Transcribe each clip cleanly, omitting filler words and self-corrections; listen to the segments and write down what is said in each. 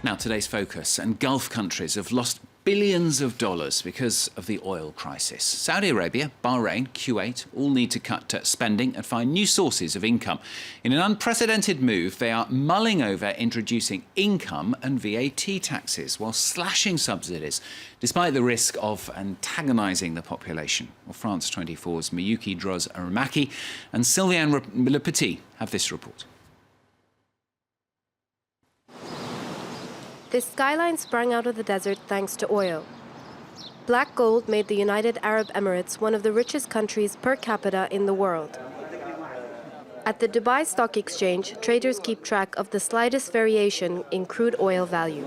Now, today's focus, and Gulf countries have lost billions of dollars because of the oil crisis. Saudi Arabia, Bahrain, Kuwait all need to cut spending and find new sources of income. In an unprecedented move, they are mulling over introducing income and VAT taxes while slashing subsidies, despite the risk of antagonising the population. Well, France 24's Miyuki Droz-Aramaki and Sylviane Le Petit have this report. This skyline sprang out of the desert thanks to oil. Black gold made the United Arab Emirates one of the richest countries per capita in the world. At the Dubai Stock Exchange, traders keep track of the slightest variation in crude oil value.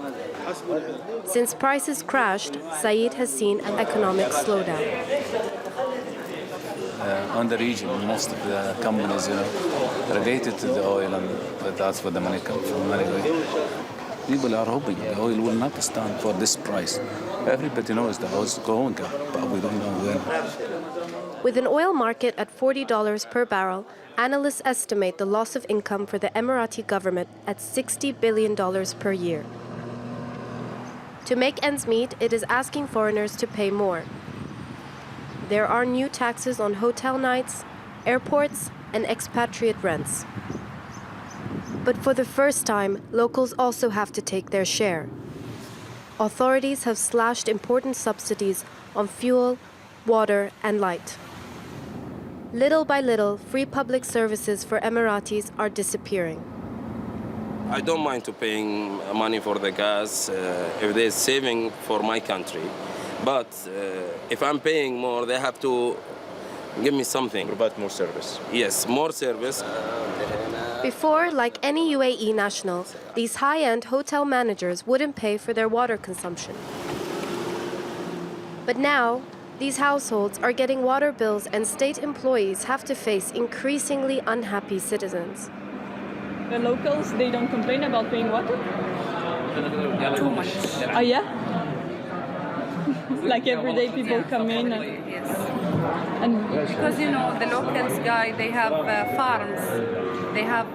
Since prices crashed, SAEED has seen an economic slowdown. On the region, most of the companies, related to the oil, and that's where the money comes from anyway. People are hoping the oil will not stand for this price. Everybody knows the oil is going up, but we don't know when. With an oil market at $40 per barrel, analysts estimate the loss of income for the Emirati government at $60 billion per year. To make ends meet, it is asking foreigners to pay more. There are new taxes on hotel nights, airports, and expatriate rents. But for the first time, locals also have to take their share. Authorities have slashed important subsidies on fuel, water, and light. Little by little, free public services for Emiratis are disappearing. I don't mind to paying money for the gas if there's saving for my country. But if I'm paying more, they have to give me something. Provide more service. Yes, more service. Before, like any UAE national, these high-end hotel managers wouldn't pay for their water consumption. But now, these households are getting water bills, and state employees have to face increasingly unhappy citizens. The locals, they don't complain about paying water? Too much. Oh, yeah? Like everyday people come in? Yes. And because, the locals guy, they have farms. They have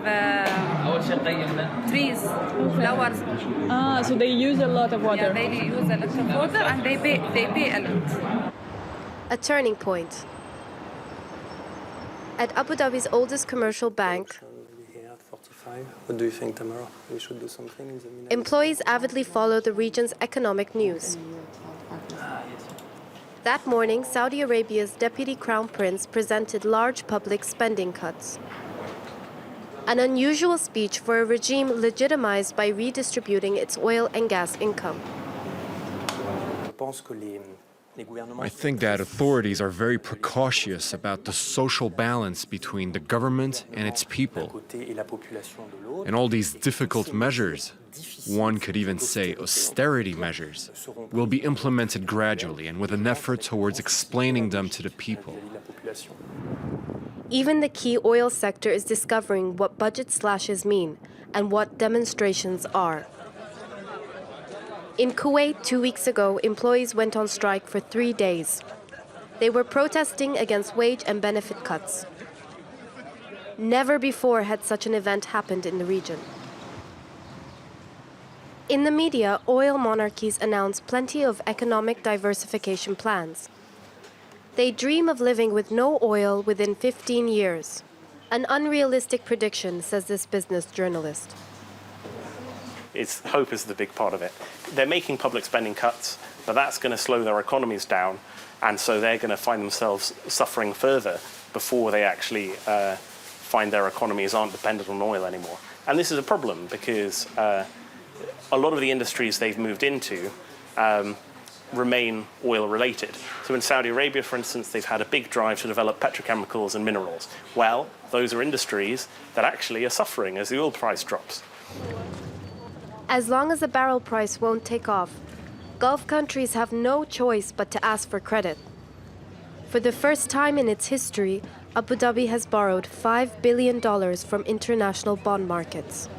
trees, flowers. Ah, so they use a lot of water. Yeah, they use a lot of water, and they pay a lot. A turning point. At Abu Dhabi's oldest commercial bank, What do you think, Tamara? We should do something in the meantime? Employees avidly follow the region's economic news. That morning, Saudi Arabia's Deputy Crown Prince presented large public spending cuts. An unusual speech for a regime legitimized by redistributing its oil and gas income. I think that authorities are very precautious about the social balance between the government and its people. And all these difficult measures, one could even say austerity measures, will be implemented gradually and with an effort towards explaining them to the people. Even the key oil sector is discovering what budget slashes mean and what demonstrations are. In Kuwait 2 weeks ago, employees went on strike for 3 days. They were protesting against wage and benefit cuts. Never before had such an event happened in the region. In the media, oil monarchies announce plenty of economic diversification plans. They dream of living with no oil within 15 years. An unrealistic prediction, says this business journalist. Hope is the big part of it. They're making public spending cuts, but that's going to slow their economies down, and so they're going to find themselves suffering further before they actually find their economies aren't dependent on oil anymore. And this is a problem because a lot of the industries they've moved into remain oil-related. So in Saudi Arabia, for instance, they've had a big drive to develop petrochemicals and minerals. Well, those are industries that actually are suffering as the oil price drops. As long as the barrel price won't take off, Gulf countries have no choice but to ask for credit. For the first time in its history, Abu Dhabi has borrowed $5 billion from international bond markets.